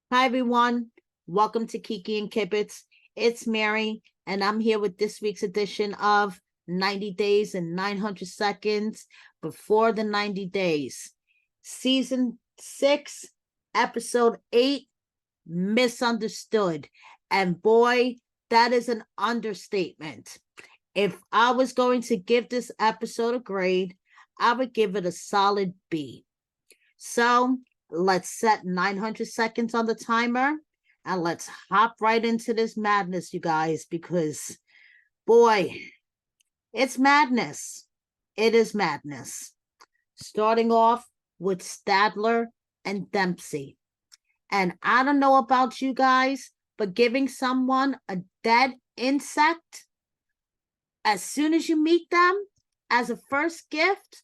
Hi, everyone. Welcome to Kiki and Kibbitz. It's Mary, and I'm here with this week's edition of 90 Days and 900 Seconds Before the 90 Days. Season 6, Episode 8, Misunderstood. And boy, that is an understatement. If I was going to give this episode a grade, I would give it a solid B. So let's set 900 seconds on the timer and let's hop right into this madness, you guys, because boy, it's madness. It is madness. Starting off with Statler and Dempsey. And I don't know about you guys, but giving someone a dead insect as soon as you meet them as a first gift,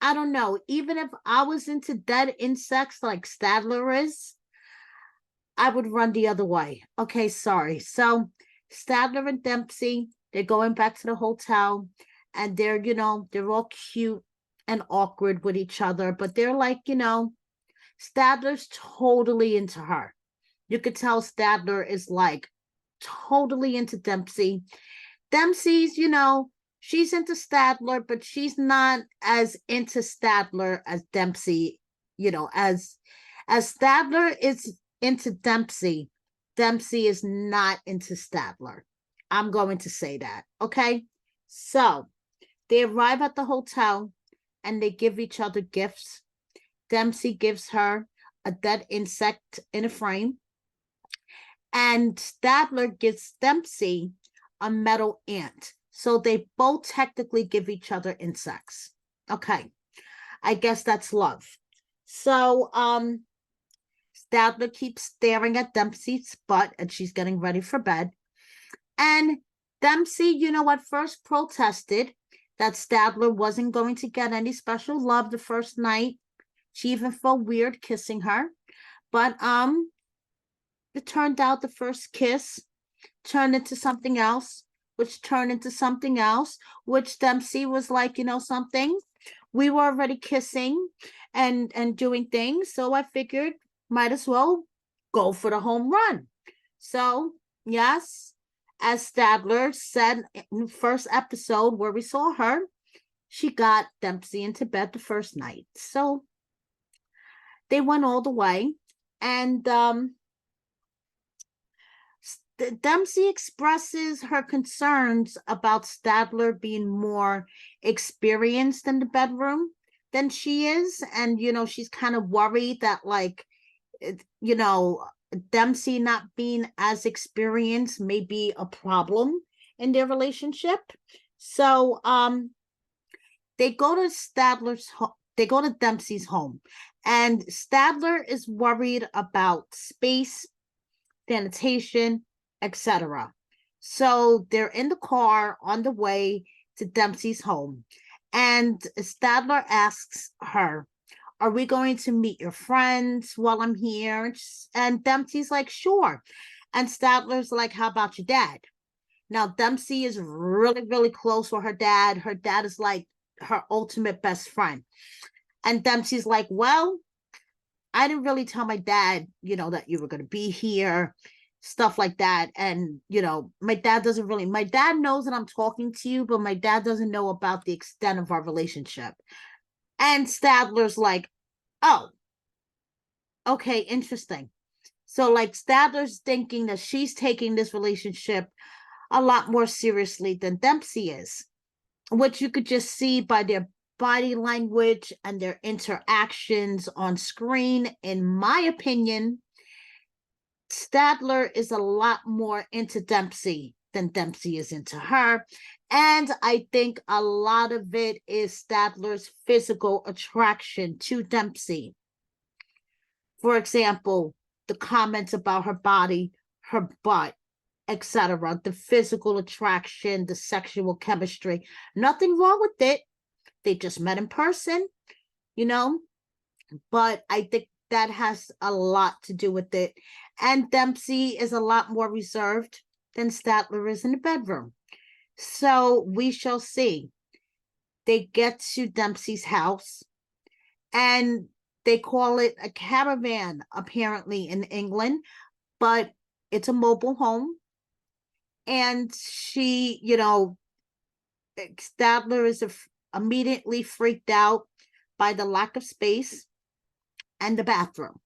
I don't know. Even if I was into dead insects like Statler is, I would run the other way. Okay, sorry. So Statler and Dempsey, they're going back to the hotel and they're all cute and awkward with each other, but they're like, Statler's totally into her. You could tell Statler is like totally into Dempsey. Dempsey's, she's into Statler, but she's not as into Statler as Dempsey, as Statler is into Dempsey, Dempsey is not into Statler. I'm going to say that. Okay. So they arrive at the hotel and they give each other gifts. Dempsey gives her a dead insect in a frame, and Statler gives Dempsey a metal ant. So they both technically give each other insects. Okay. I guess that's love. So Statler keeps staring at Dempsey's butt and she's getting ready for bed. And Dempsey, at first protested that Statler wasn't going to get any special love the first night. She even felt weird kissing her. But it turned out the first kiss turned into something else, which turned into something else, which Dempsey was like, something. We were already kissing and doing things, so I figured might as well go for the home run. So, yes, as Statler said in the first episode where we saw her, she got Dempsey into bed the first night. So they went all the way. And Dempsey expresses her concerns about Statler being more experienced in the bedroom than she is. And, she's kind of worried that, like, Dempsey not being as experienced may be a problem in their relationship. So they go to they go to Dempsey's home, and Statler is worried about space, sanitation, etc. So they're in the car on the way to Dempsey's home, and Statler asks her, "Are we going to meet your friends while I'm here?" And Dempsey's like, "Sure." And Statler's like, "How about your dad?" Now, Dempsey is really, really close with her dad. Her dad is like her ultimate best friend. And Dempsey's like, "Well, I didn't really tell my dad, that you were going to be here, stuff like that." And, my dad knows that I'm talking to you, but my dad doesn't know about the extent of our relationship. And Statler's like, "Oh, okay, interesting." So, like, Statler's thinking that she's taking this relationship a lot more seriously than Dempsey is, which you could just see by their body language and their interactions on screen. In my opinion, Statler is a lot more into Dempsey than Dempsey is into her. And I think a lot of it is Statler's physical attraction to Dempsey. For example, the comments about her body, her butt, etc., the physical attraction, the sexual chemistry. Nothing wrong with it. They just met in person, but I think that has a lot to do with it. And Dempsey is a lot more reserved than Statler is in the bedroom. So we shall see. They get to Dempsey's house, and They call it a caravan, apparently, in England, but it's a mobile home. And she, Statler is immediately freaked out by the lack of space and the bathroom.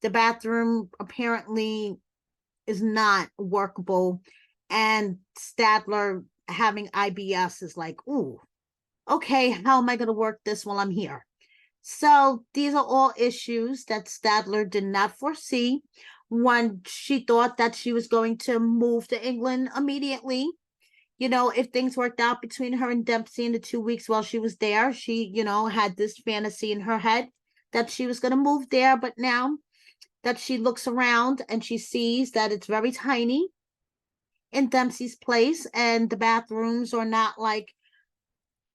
The bathroom apparently is not workable, and Statler, having IBS, is like, ooh, okay, how am I going to work this while I'm here? So these are all issues that Statler did not foresee when she thought that she was going to move to England immediately. If things worked out between her and Dempsey in the 2 weeks while she was there, she, had this fantasy in her head that she was going to move there. But now that she looks around and she sees that it's very tiny in Dempsey's place, and the bathrooms are not like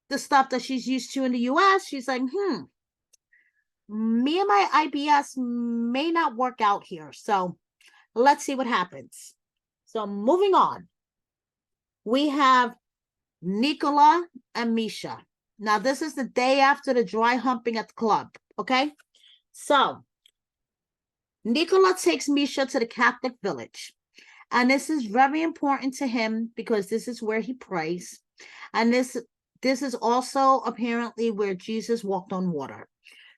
the stuff that she's used to in the US, she's like, me and my IBS may not work out here. So let's see what happens. So moving on, we have Nicola and Meisha. Now, this is the day after the dry humping at the club, okay? So Nicola takes Meisha to the Catholic village. And this is very important to him because this is where he prays. And this is also apparently where Jesus walked on water.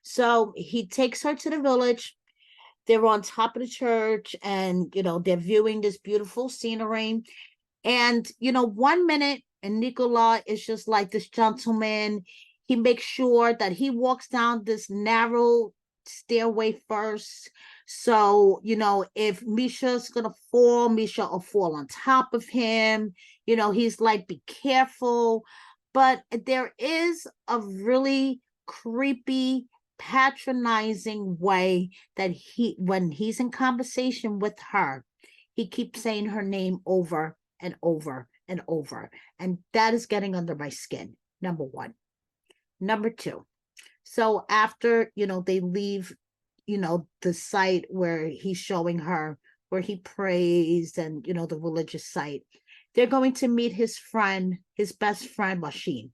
So he takes her to the village. They're on top of the church, and, they're viewing this beautiful scenery. And, 1 minute, and Nicola is just like this gentleman. He makes sure that he walks down this narrow stairway first. So, if Meisha's going to fall, Meisha will fall on top of him. He's like, be careful. But there is a really creepy, patronizing way that when he's in conversation with her, he keeps saying her name over and over and over. And that is getting under my skin, number one. Number two, so after, they leave, the site where he's showing her, where he prays, and, the religious site, they're going to meet his friend, his best friend, Washim,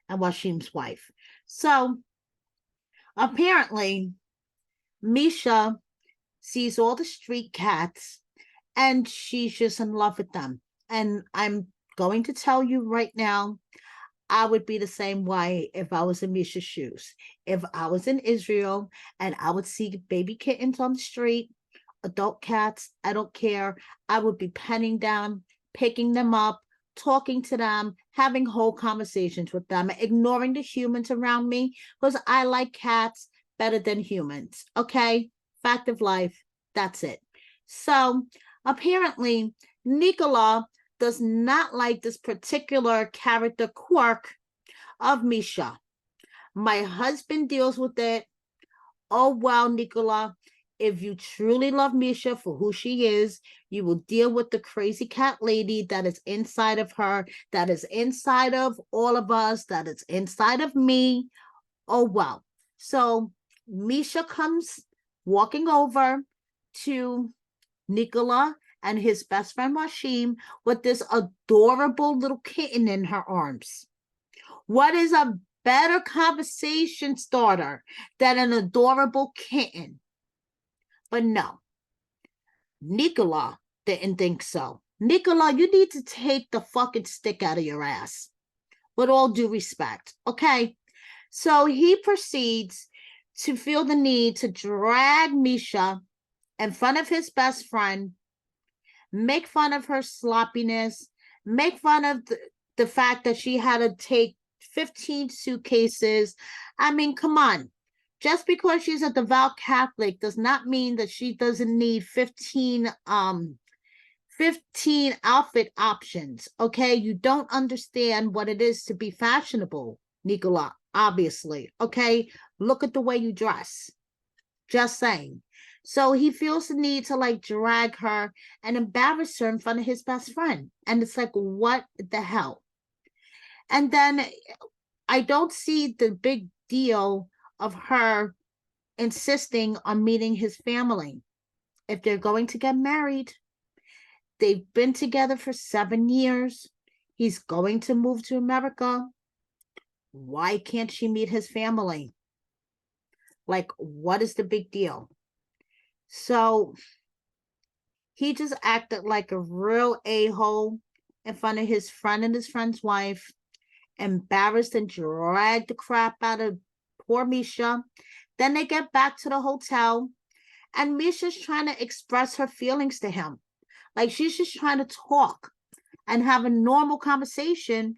and Washim's wife. So apparently, Meisha sees all the street cats, and she's just in love with them. And I'm going to tell you right now, I would be the same way if I was in Meisha's shoes. If I was in Israel and I would see baby kittens on the street, adult cats, I don't care. I would be penning them, picking them up, talking to them, having whole conversations with them, ignoring the humans around me, because I like cats better than humans. Okay? Fact of life. That's it. So apparently, Nicola does not like this particular character quirk of Meisha. My husband deals with it. Oh, well, Nicola, if you truly love Meisha for who she is, you will deal with the crazy cat lady that is inside of her, that is inside of all of us, that is inside of me. Oh, well. So Meisha comes walking over to Nicola and his best friend Washim with this adorable little kitten in her arms. What is a better conversation starter than an adorable kitten? But no, Nicola didn't think so. Nicola, you need to take the fucking stick out of your ass. With all due respect, okay? So he proceeds to feel the need to drag Meisha in front of his best friend, make fun of her sloppiness, make fun of the fact that she had to take 15 suitcases. I mean, come on. Just because she's a devout Catholic does not mean that she doesn't need 15 outfit options. Okay, you don't understand what it is to be fashionable, Nicola, obviously. Okay, look at the way you dress. Just saying. So he feels the need to like drag her and embarrass her in front of his best friend. And it's like, what the hell? And then I don't see the big deal of her insisting on meeting his family. If they're going to get married, they've been together for 7 years. He's going to move to America. Why can't she meet his family? Like, what is the big deal? So he just acted like a real a-hole in front of his friend and his friend's wife, embarrassed and dragged the crap out of poor Meisha. Then they get back to the hotel, and Misha's trying to express her feelings to him. Like, she's just trying to talk and have a normal conversation.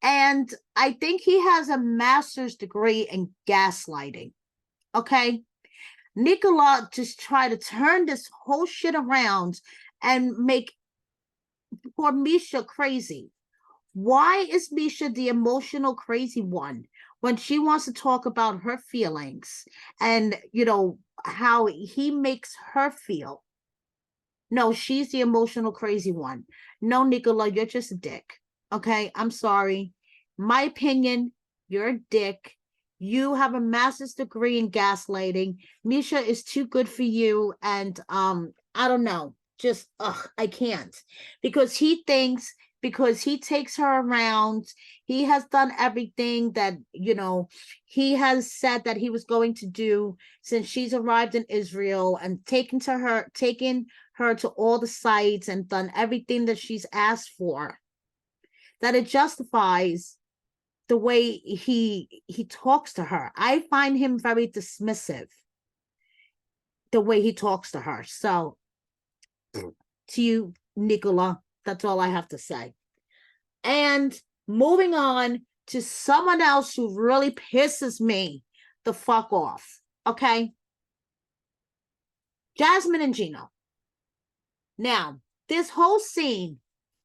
And I think he has a master's degree in gaslighting. Okay. Nicola just tried to turn this whole shit around and make poor Meisha crazy. Why is Meisha the emotional crazy one when she wants to talk about her feelings and, you know, how he makes her feel? No, she's the emotional crazy one. No, Nicola, you're just a dick. Okay, I'm sorry. My opinion, you're a dick. You have a master's degree in gaslighting. Meisha is too good for you. And I don't know. Just I can't. Because he thinks because he takes her around, he has done everything that, you know, he has said that he was going to do since she's arrived in Israel, and taken her to all the sites and done everything that she's asked for, that it justifies the way he talks to her. I find him very dismissive, the way he talks to her. So to you, Nicola, that's all I have to say. And moving on to someone else who really pisses me the fuck off. Okay, Jasmine and Gino. Now, this whole scene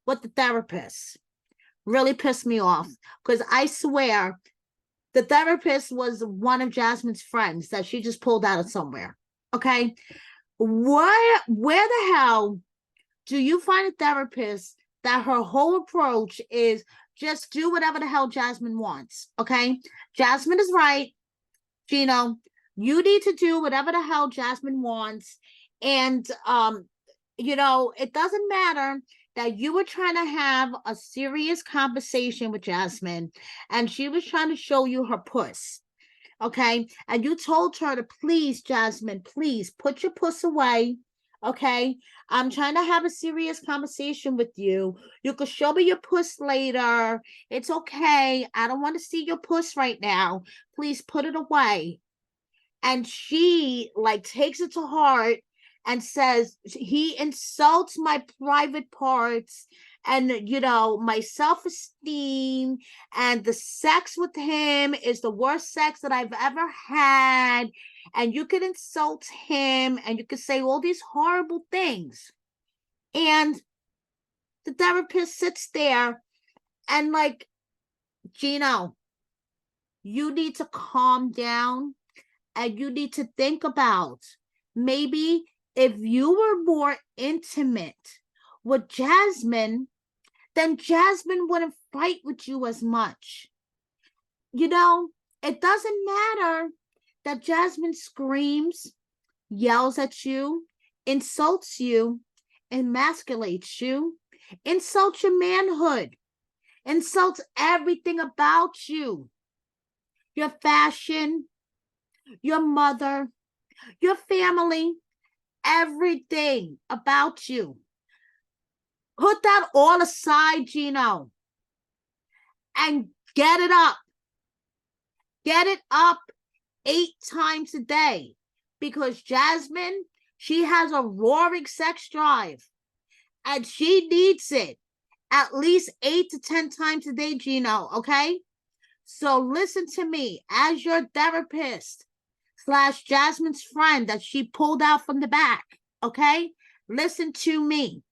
with the therapist really pissed me off, because I swear the therapist was one of Jasmine's friends that she just pulled out of somewhere. Okay, where the hell do you find a therapist that her whole approach is just do whatever the hell Jasmine wants? Okay, Jasmine is right. Gino, you need to do whatever the hell Jasmine wants. And you know, it doesn't matter that you were trying to have a serious conversation with Jasmine, and she was trying to show you her puss. Okay, and you told her to please, Jasmine, please put your puss away. Okay, I'm trying to have a serious conversation with you. You could show me your puss later. It's okay. I don't want to see your puss right now. Please put it away. And she like takes it to heart and says he insults my private parts and, you know, my self-esteem, and the sex with him is the worst sex that I've ever had, and you can insult him and you can say all these horrible things. And the therapist sits there and like, Gino, you need to calm down, and you need to think about maybe if you were more intimate with Jasmine, then Jasmine wouldn't fight with you as much. You know, it doesn't matter that Jasmine screams, yells at you, insults you, emasculates you, insults your manhood, insults everything about you, your fashion, your mother, your family, everything about you. Put that all aside, Gino, and get it up. Get it up 8 times a day, because Jasmine, she has a roaring sex drive and she needs it at least 8 to 10 times a day, Gino, okay? So listen to me as your therapist / Jasmine's friend that she pulled out from the back, okay? Listen to me.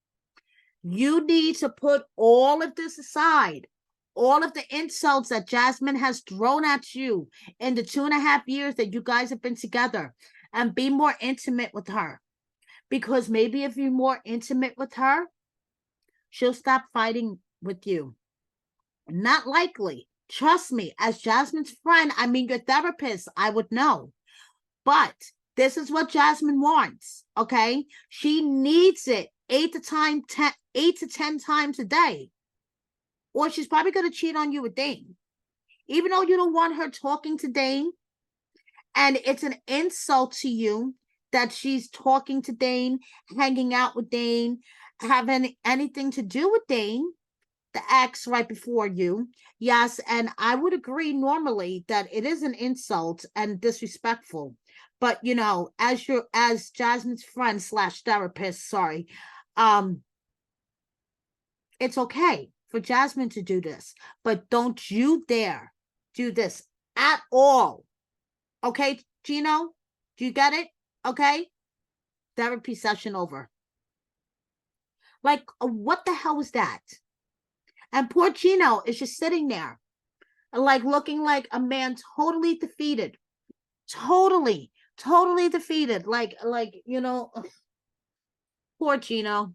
You need to put all of this aside, all of the insults that Jasmine has thrown at you in the 2.5 years that you guys have been together, and be more intimate with her. Because maybe if you're more intimate with her, she'll stop fighting with you. Not likely. Trust me, as Jasmine's friend, I mean your therapist, I would know. But this is what Jasmine wants, okay? She needs it 8 to 10 times a day. Or she's probably going to cheat on you with Dane. Even though you don't want her talking to Dane, And it's an insult to you that she's talking to Dane, hanging out with Dane, having anything to do with Dane, the ex right before you. Yes, and I would agree normally that it is an insult and disrespectful. But you know, as Jasmine's friend slash therapist, sorry, um, it's okay for Jasmine to do this, but don't you dare do this at all. Okay, Gino? Do you get it? Okay? Therapy session over. Like, what the hell was that? And poor Gino is just sitting there, like looking like a man totally defeated. Totally defeated. Like, you know, poor Gino.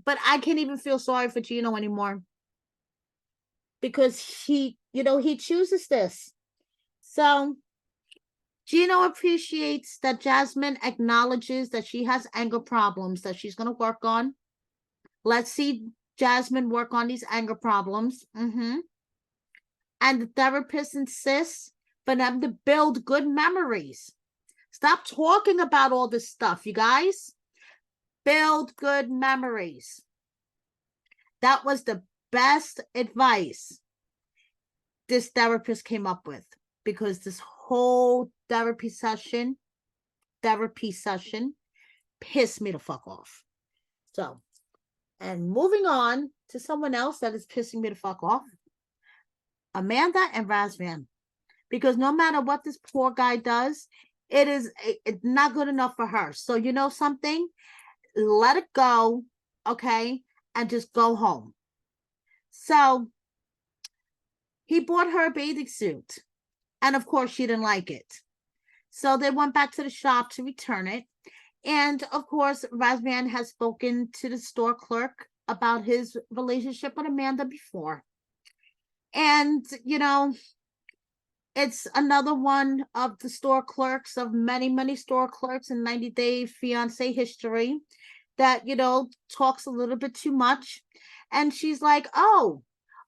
But I can't even feel sorry for Gino anymore. Because he chooses this. So Gino appreciates that Jasmine acknowledges that she has anger problems that she's going to work on. Let's see Jasmine work on these anger problems. And the therapist insists for them to build good memories. Stop talking about all this stuff, you guys. Build good memories. That was the best advice this therapist came up with, because this whole therapy session pissed me the fuck off. So, and moving on to someone else that is pissing me the fuck off, Amanda and Razvan. Because no matter what this poor guy does, it's not good enough for her. So you know something? Let it go, okay? And just go home. So he bought her a bathing suit. And of course, she didn't like it. So they went back to the shop to return it. And of course, Razvan has spoken to the store clerk about his relationship with Amanda before. And, you know, it's another one of the store clerks, of many, many store clerks in 90 Day Fiancé history, that, you know, talks a little bit too much. And she's like, oh,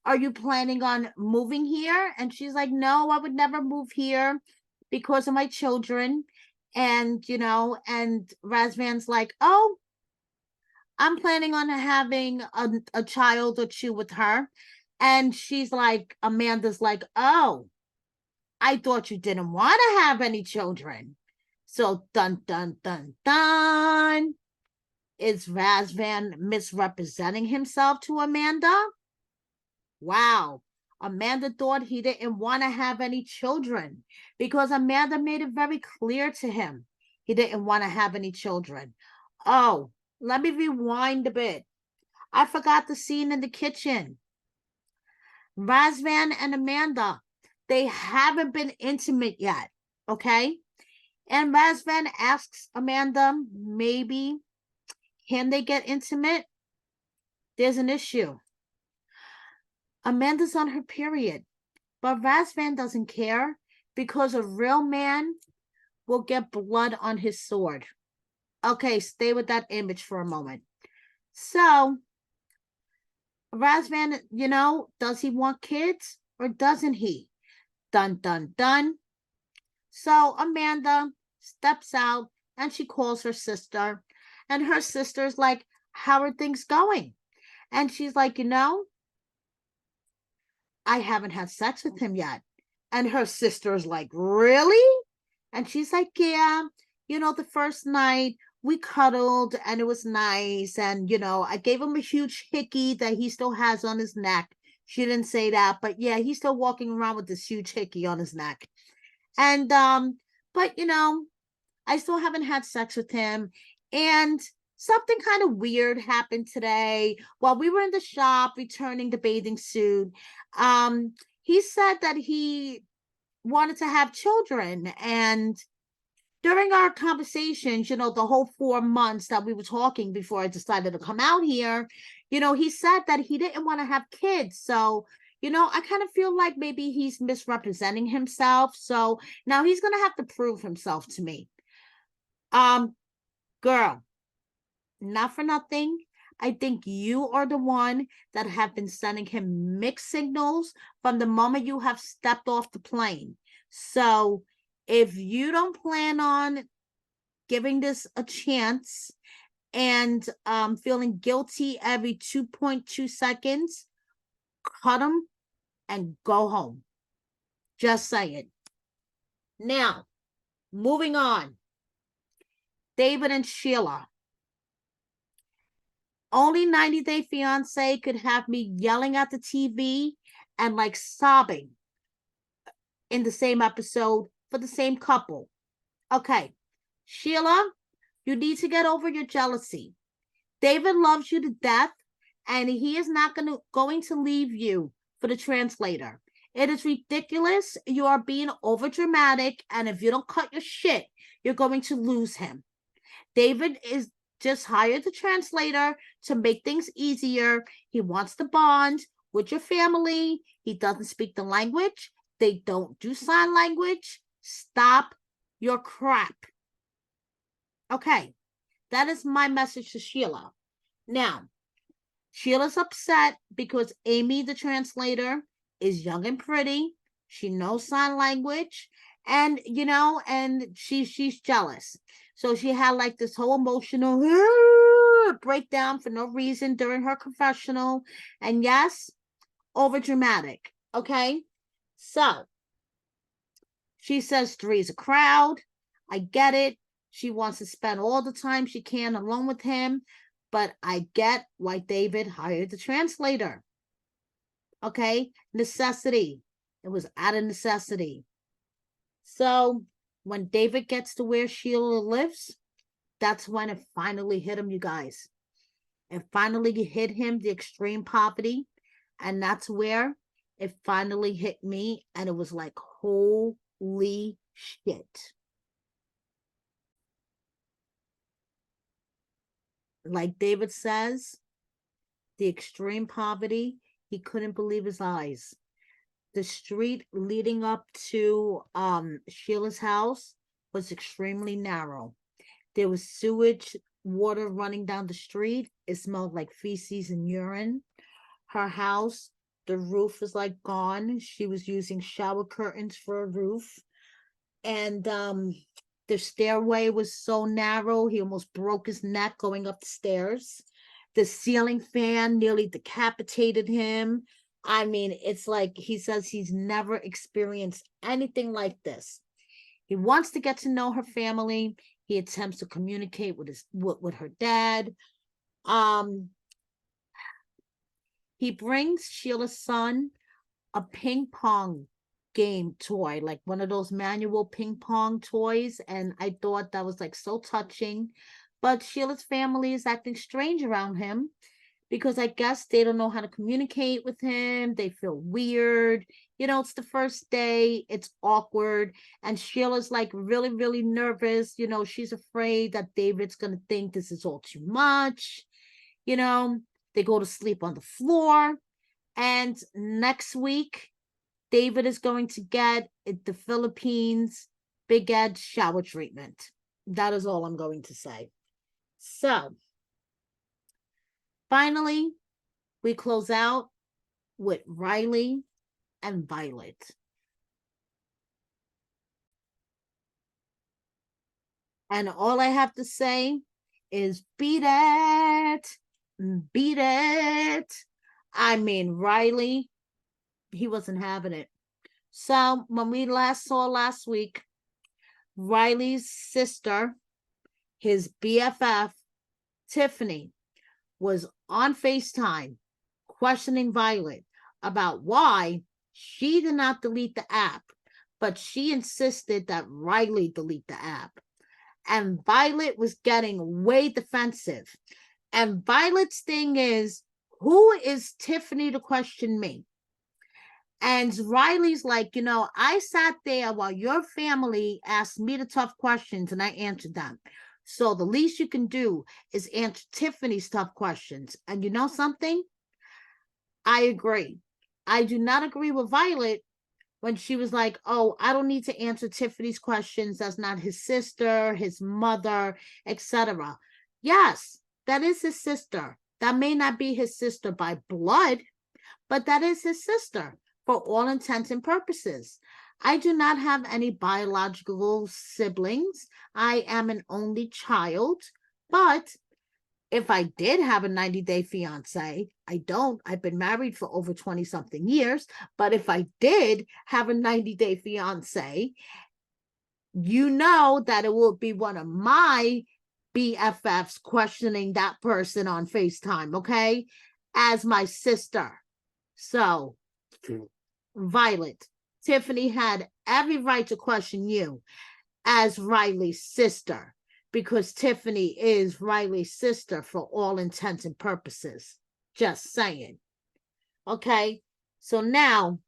are you planning on moving here? And she's like, no, I would never move here because of my children. And, you know, and Razvan's like, oh, I'm planning on having a child or two with her. And she's like, Amanda's like, oh, I thought you didn't want to have any children. So dun, dun, dun, dun. Is Razvan misrepresenting himself to Amanda? Wow. Amanda thought he didn't want to have any children because Amanda made it very clear to him he didn't want to have any children. Oh, let me rewind a bit. I forgot the scene in the kitchen. Razvan and Amanda, they haven't been intimate yet, okay? And Razvan asks Amanda, maybe, can they get intimate? There's an issue. Amanda's on her period, but Razvan doesn't care because a real man will get blood on his sword. Okay, stay with that image for a moment. So, Razvan, you know, does he want kids or doesn't he? Dun, dun, dun. So Amanda steps out and she calls her sister. And her sister's like, how are things going? And she's like, you know, I haven't had sex with him yet. And her sister's like, really? And she's like, yeah, you know, the first night we cuddled and it was nice. And, you know, I gave him a huge hickey that he still has on his neck. She didn't say that, but yeah, he's still walking around with this huge hickey on his neck. And, but, you know, I still haven't had sex with him. And something kind of weird happened today while we were in the shop returning the bathing suit. He said that he wanted to have children. And during our conversations, you know, the whole 4 months that we were talking before I decided to come out here, you know, he said that he didn't want to have kids. So, you know, I kind of feel like maybe he's misrepresenting himself. So now he's going to have to prove himself to me. Girl, not for nothing, I think you are the one that have been sending him mixed signals from the moment you have stepped off the plane. So if you don't plan on giving this a chance and feeling guilty every 2.2 seconds, cut them and go home. Just saying. Now, moving on. David and Sheila. Only 90 Day Fiance could have me yelling at the TV and like sobbing in the same episode for the same couple. Okay, Sheila, you need to get over your jealousy. David loves you to death, and he is not going to leave you for the translator. It is ridiculous. You are being over dramatic, and if you don't cut your shit, you're going to lose him. David is just hired the translator to make things easier. He wants to bond with your family. He doesn't speak the language. They don't do sign language. Stop your crap. Okay, that is my message to Sheila. Now, Sheila's upset because Aimee, the translator, is young and pretty. She knows sign language, and and she's jealous. So she had like this whole emotional breakdown for no reason during her confessional. And yes, over dramatic. Okay. So she says 3 is a crowd. I get it. She wants to spend all the time she can alone with him. But I get why David hired the translator. Okay. Necessity. It was out of necessity. So when David gets to where Sheila lives, that's when it finally hit him, you guys. It finally hit him, the extreme poverty. And that's where it finally hit me. And it was like, holy shit. Like David says, the extreme poverty, he couldn't believe his eyes. The street leading up to Sheila's house was extremely narrow. There was sewage water running down the street. It smelled like feces and urine. Her house, the roof was like gone. She was using shower curtains for a roof. And the stairway was so narrow, he almost broke his neck going up the stairs. The ceiling fan nearly decapitated him. I mean, it's like he says he's never experienced anything like this. He wants to get to know her family. He attempts to communicate with her dad. He brings Sheila's son a ping pong game toy, like one of those manual ping pong toys, and I thought that was like so touching. But Sheila's family is acting strange around him because I guess they don't know how to communicate with him. They feel weird. It's the first day. It's awkward. And Sheila's like really, really nervous. She's afraid that David's going to think this is all too much. They go to sleep on the floor. And next week, David is going to get the Philippines Big Ed shower treatment. That is all I'm going to say. So, finally, we close out with Riley and Violet. And all I have to say is beat it. Beat it. I mean, Riley, he wasn't having it. So when we saw last week, Riley's sister, his BFF, Tiffany, was on FaceTime questioning Violet about why she did not delete the app, but she insisted that Riley delete the app. And Violet was getting way defensive. And Violet's thing is, who is Tiffany to question me? And Riley's like, I sat there while your family asked me the tough questions and I answered them. So the least you can do is answer Tiffany's tough questions. And you know something? I agree. I do not agree with Violet when she was like, oh, I don't need to answer Tiffany's questions. That's not his sister, his mother, etc. Yes, that is his sister. That may not be his sister by blood, but that is his sister for all intents and purposes. I do not have any biological siblings. I am an only child, but if I did have a 90-day fiance, I don't. I've been married for over 20 something years. But if I did have a 90-day fiance, you know that it will be one of my BFFs questioning that person on FaceTime, okay? As my sister. So, Violet, Tiffany had every right to question you as Riley's sister, because Tiffany is Riley's sister for all intents and purposes. Just saying. Okay, so now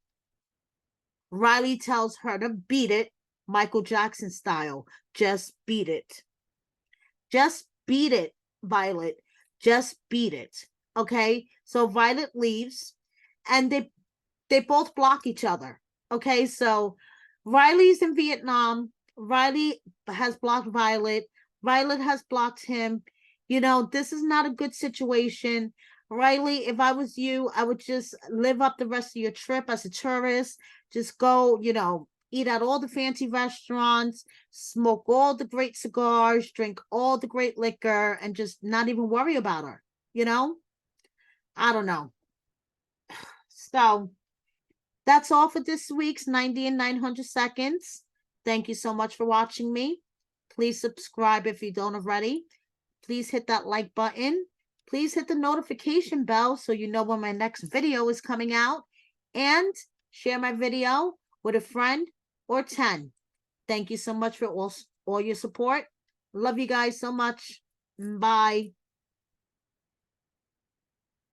Riley tells her to beat it, Michael Jackson style. Just beat it. Just beat it, Violet. Just beat it. Okay, so Violet leaves and they both block each other. Okay, so Riley's in Vietnam. Riley has blocked Violet. Violet has blocked him. You know, this is not a good situation. Riley, if I was you, I would just live up the rest of your trip as a tourist. Just go, you know, eat at all the fancy restaurants, smoke all the great cigars, drink all the great liquor, and just not even worry about her. You know? I don't know. So that's all for this week's 90 and 900 seconds. Thank you so much for watching me. Please subscribe if you don't already. Please hit that like button. Please hit the notification bell so you know when my next video is coming out. And share my video with a friend or 10. Thank you so much for all your support. Love you guys so much. Bye.